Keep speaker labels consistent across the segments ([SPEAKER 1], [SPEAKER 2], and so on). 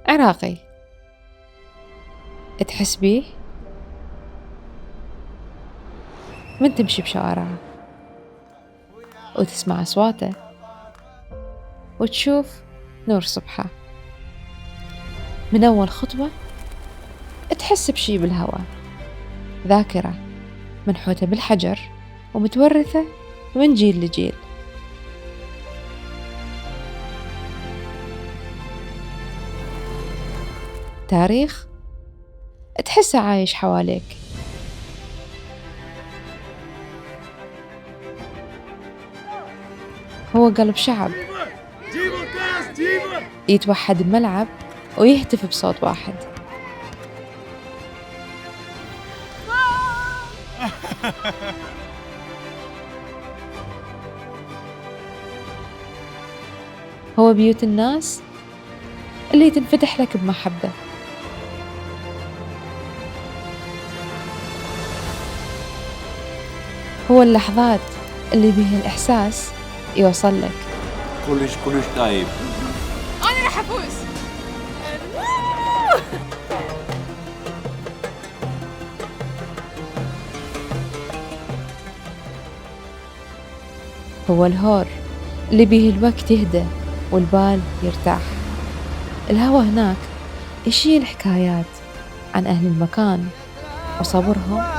[SPEAKER 1] عراقي، تحس بيه من تمشي بشوارعه وتسمع أصواته وتشوف نور صبحه. من أول خطوة تحس بشي بالهوى، ذاكرة منحوتة بالحجر ومتورثة من جيل لجيل. تاريخ تحسه عايش حواليك، هو قلب شعب يتوحد بملعب ويهتف بصوت واحد. هو بيوت الناس اللي تنفتح لك بمحبة، هو اللحظات اللي بيها الإحساس يوصل لك.
[SPEAKER 2] كلش طيب.
[SPEAKER 3] أنا راح أفوز.
[SPEAKER 1] هو الهور اللي بيه الوقت يهدى والبال يرتاح. الهوى هناك يشيل حكايات عن أهل المكان وصبرهم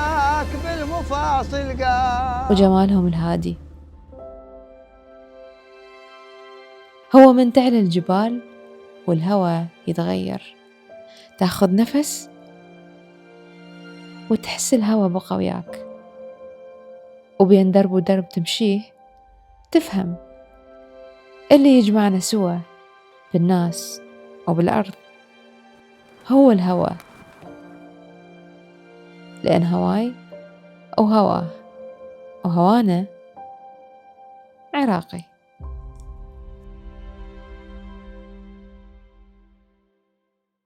[SPEAKER 1] وجمالهم الهادي. هو من تعلى الجبال والهوى يتغير، تاخذ نفس وتحس الهوى بقى وياك، وبين درب ودرب تمشيه تفهم اللي يجمعنا سوا بالناس وبالأرض هو الهوى، لأن هواي وهواه وهوانا عراقي.